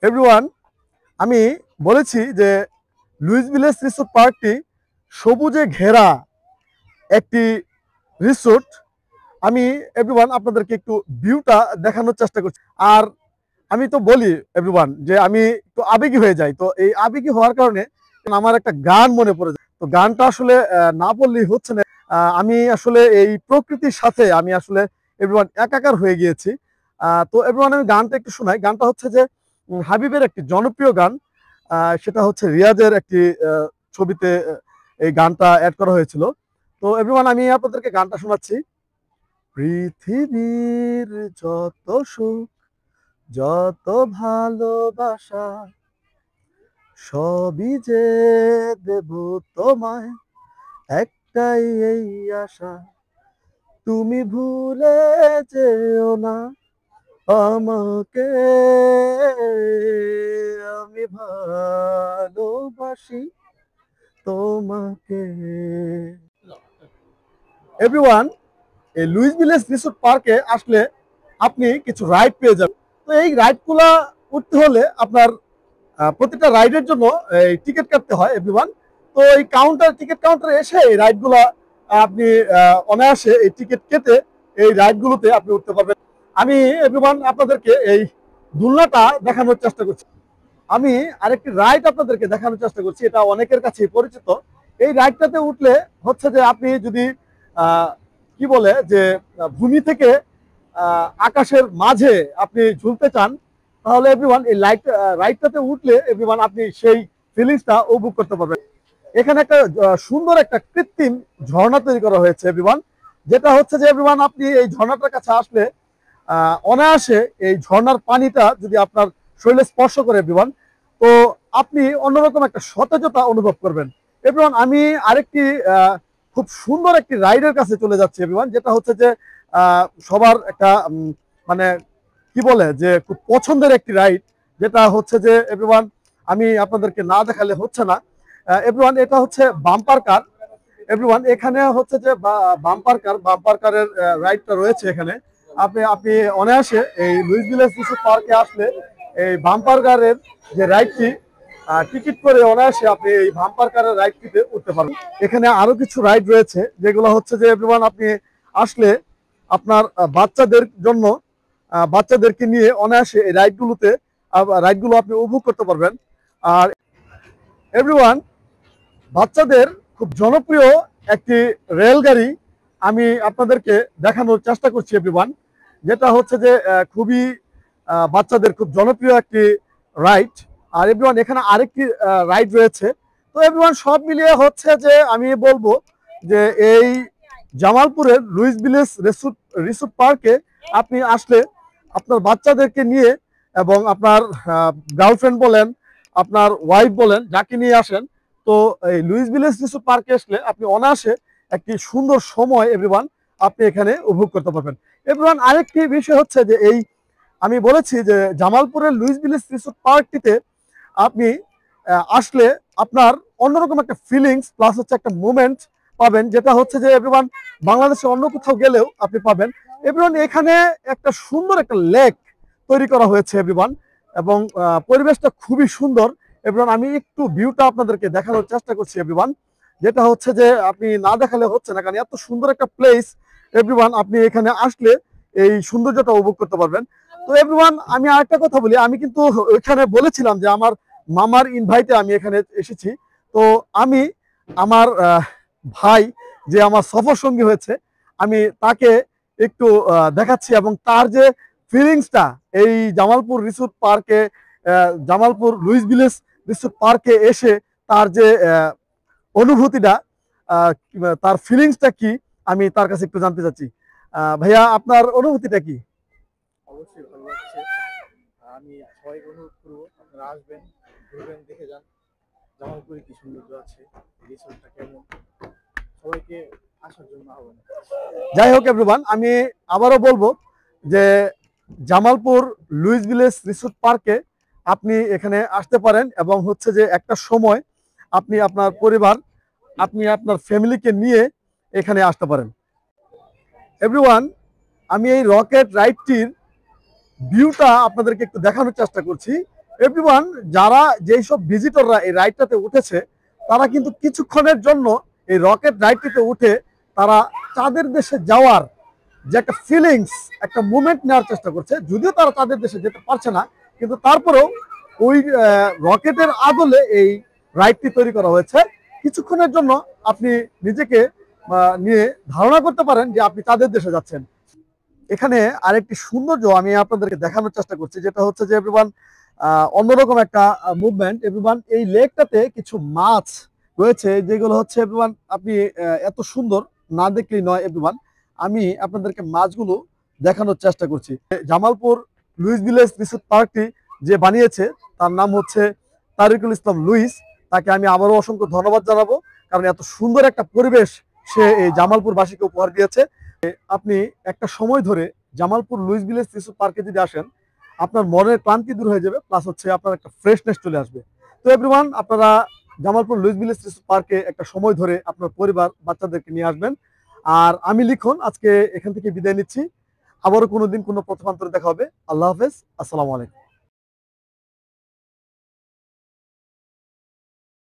Everyone, আমি বলেছি যে লুইস ভিলেজ রিসোর্ট পার্কটি সবুজে ঘেরা একটি রিসোর্ট। আমি এভরিওয়ান আপনাদেরকে একটু ভিউটা দেখানোর চেষ্টা করছি। আর আমি তো বলি এভরিওয়ান যে আমি একটু আবেগী হয়ে যাই। তো এই আবেগী হওয়ার কারণে আমার একটা গান মনে পড়ে যায়। তো গানটা আসলে না বললেই হচ্ছে না। আমি আসলে এই প্রকৃতির সাথে আমি আসলে এভরিওয়ান একাকার হয়ে গিয়েছি। তো এভরিওয়ান আমি গানটা একটু শোনাই। গানটা হচ্ছে যে হাবিবের একটি জনপ্রিয় গান। সেটা হচ্ছে রিয়াজের একটি ছবিতে এই গানটা অ্যাড করা হয়েছিল। তো এভরিওয়ান আমি আপনাদেরকে গানটা শোনাচ্ছি। পৃথিবীর যত সুখ, যত ভালোবাসা, সবই যে দেব তোমায়, একটাই এই আশা, তুমি ভুলে যেও না আমাকে, আমি ভালোবাসি তোমাকে। এভরিওয়ান, এই লুইস ভিলেজ রিসোর্ট পার্কে আসলে আপনি কিছু রাইড পেয়ে যাবেন। তো এই রাইডগুলা উঠতে হলে আপনার প্রতিটা রাইডের জন্য এই টিকিট কাটতে হয় এভরিওয়ান। তো এই টিকিট কাউন্টারে এসে এই রাইডগুলা আপনি অনায়াসে এই টিকিট কেটে এই রাইডগুলোতে আপনি উঠতে পারবেন। আমি এভরিওয়ান আপনাদেরকে এই দুলনাটা দেখানোর চেষ্টা করছি। আমি আরেকটি রাইড আপনাদেরকে দেখানোর চেষ্টা করছি, এটা অনেকের কাছেই পরিচিত। এই রাইডটাতে উঠলে হচ্ছে যে আপনি যদি কি বলে যে ভূমি থেকে আকাশের মাঝে আপনি ঝুলতে চান, তাহলে এভরিওয়ান এই রাইডটাতে উঠলে এভরিওয়ান আপনি সেই ফিলিংসটা উপভোগ করতে পারবেন। এখানে একটা সুন্দর একটা কৃত্রিম ঝর্ণা তৈরি করা হয়েছে এভরিওয়ান, যেটা হচ্ছে যে এভরিওয়ান আপনি এই ঝর্ণাটার কাছে আসলে অনায়াসে এই ঝর্ণার পানিটা যদি আপনার শরীরে স্পর্শ করে এভরিওয়ান, তো আপনি অন্যরকম একটা সতেজতা অনুভব করবেন। এভরিওয়ান, আমি আরেকটি খুব সুন্দর একটি রাইডের কাছে চলে যাচ্ছি এভরিওয়ান, যেটা হচ্ছে যে সবার একটা মানে কি বলে যে খুব পছন্দের একটি রাইড, যেটা হচ্ছে যে এভরিওয়ান আমি আপনাদেরকে না দেখালে হচ্ছে না। এভরিওয়ান, এটা হচ্ছে বাম্পার কার। এভরিওয়ান, এখানে হচ্ছে যে বাম্পার কারের রাইডটা রয়েছে এখানে। আপনি অনায়াসে এই লুইস ভিলেজ রিসোর্ট পার্কে আসলে এই বাম্পার কারের যে রাইডটি টিকিট করে অনায়াসে আপনি এই বাম্পার কারের রাইডটিতে উঠতে পারবেন। এখানে আরো কিছু রাইড রয়েছে যেগুলো হচ্ছে যে এভরিওয়ান আপনি আসলে আপনার বাচ্চাদের জন্য বাচ্চাদেরকে নিয়ে অনায়াসে এই রাইডগুলো আপনি উপভোগ করতে পারবেন। আর এভরিওয়ান, বাচ্চাদের খুব জনপ্রিয় একটি রেলগাড়ি আমি আপনাদেরকে দেখানোর চেষ্টা করছি এভরিওয়ান, যেটা হচ্ছে যে খুবই বাচ্চাদের খুব জনপ্রিয় একটি রাইড। আর এভরিওয়ান, এখানে আরেকটি রাইড রয়েছে। তো এভরিওয়ান, সব মিলিয়ে হচ্ছে যে আমি বলবো যে এই জামালপুরের লুইস ভিলেজ রিসোর্ট পার্কে আপনি আসলে আপনার বাচ্চাদেরকে নিয়ে এবং আপনার গার্লফ্রেন্ড বলেন, আপনার ওয়াইফ বলেন, যাকে নিয়ে আসেন, তো এই লুইস ভিলেজ রিসোর্ট পার্কে আসলে আপনি অনায়াসে একটি সুন্দর সময় এভরিওয়ান আপনি এখানে উপভোগ করতে পারবেন। এভরিওয়ান, আরেকটি বিষয় হচ্ছে যে এই আমি বলেছি যে জামালপুরের লুইস ভিলেজ রিসোর্ট পার্কটিতে আপনি আসলে আপনার অন্যরকম একটা ফিলিংস প্লাস হচ্ছে একটা মুভমেন্ট পাবেন, যেটা হচ্ছে যে এভরিওয়ান বাংলাদেশে অন্য কোথাও গেলেও আপনি পাবেন। এভরিওয়ান, এখানে একটা সুন্দর একটা লেক তৈরি করা হয়েছে এভরিওয়ান, এবং পরিবেশটা খুবই সুন্দর। এভরিওয়ান, আমি একটু ভিউটা আপনাদেরকে দেখানোর চেষ্টা করছি এভরিওয়ান, যেটা হচ্ছে যে আপনি না দেখালে হচ্ছে না, কারণ এত সুন্দর একটা প্লেস এভরিওয়ান আপনি এখানে আসলে এই সৌন্দর্যটা উপভোগ করতে পারবেন। তো এভরিওয়ান, আমি আরেকটা কথা বলি, আমি কিন্তু এখানে বলেছিলাম যে আমার মামার ইনভাইটে আমি এখানে এসেছি। তো আমি আমার ভাই যে আমার সফর সঙ্গী হয়েছে, আমি তাকে একটু দেখাচ্ছি, এবং তার যে ফিলিংসটা এই জামালপুর লুইস ভিলেজ রিসোর্ট পার্কে এসে তার যে অনুভূতিটা, তার ফিলিংসটা কি, আমি তার কাছে একটু জানতে চাচ্ছি। ভাইয়া, আপনার অনুভূতিটা কি? অবশ্যই ভালো লাগছে। আমি সবাইকে অনুরোধ করবো আপনারা আসবেন, ঘুরবেন, দেখে যান জামালপুরে কি সৌন্দর্য আছে, রিসোর্টটা কেমন, সবাইকে আসার জন্য আহ্বান। যাই হোক এভরিওয়ান, আমি আবারও বলবো যে জামালপুর লুইস ভিলেজ রিসোর্ট পার্কে আপনি এখানে আসতে পারেন, এবং হচ্ছে যে একটা সময় আপনি আপনার পরিবার, আপনি আপনার ফ্যামিলিকে নিয়ে এখানে আসতে পারেন। এভরিওয়ান, আমি এই রকেট রাইডটির ভিউটা আপনাদেরকে একটু দেখানোর চেষ্টা করছি। এভরিওয়ান, যারা যেই সব ভিজিটররা এই রাইডটাতে উঠেছে তারা কিন্তু কিছুক্ষণের জন্য এই রকেট রাইডটিতে উঠে তারা চাঁদের দেশে যাওয়ার যে একটা ফিলিংস, একটা মুভমেন্ট নেওয়ার চেষ্টা করছে। যদিও তারা তাদের দেশে যেতে পারছে না, কিন্তু তারপরেও ওই রকেটের আদলে এই রাইডটি তৈরি করা হয়েছে। কিছুক্ষণের জন্য আপনি নিজেকে নিয়ে ধারণা করতে পারেন যে আপনি তাদের দেশে যাচ্ছেন। এখানে আরেকটি সৌন্দর্য আমি আপনাদেরকে দেখানোর চেষ্টা করছি, যেটা হচ্ছে যে এভরিওয়ান অন্যরকম একটা মুভমেন্ট। এভরিওয়ান, এই লেকটাতে কিছু মাছ রয়েছে যেগুলো হচ্ছে এভরিওয়ান আপনি এত সুন্দর না দেখলেই নয়। এভরিওয়ান, আমি আপনাদেরকে মাছগুলো দেখানোর চেষ্টা করছি। জামালপুর লুইস ভিলেজ রিসোর্ট পার্কটি যে বানিয়েছে তার নাম হচ্ছে তারিকুল ইসলাম লুইস। তাকে আমি আবারও অসংখ্য ধন্যবাদ জানাবো, কারণ এত সুন্দর একটা পরিবেশ সে এই জামালপুরবাসীকে উপহার দিয়েছে। আপনি একটা সময় ধরে জামালপুর লুইস ভিলেজ রিসোর্ট পার্কে যদি আসেন, আপনার মনের ক্লান্তি দূর হয়ে যাবে, প্লাস হচ্ছে আপনার একটা ফ্রেশনেস চলে আসবে। তো এভরিওয়ান, আপনারা জামালপুর লুইস ভিলেজ রিসোর্ট পার্কে একটা সময় ধরে আপনার পরিবার বাচ্চাদেরকে নিয়ে আসবেন। আর আমি লিখন আজকে এখান থেকে বিদায় নিচ্ছি। আবারও কোনোদিন কোনো প্রথমান্তরে দেখা হবে। আল্লাহ হাফেজ, আসসালামু আলাইকুম।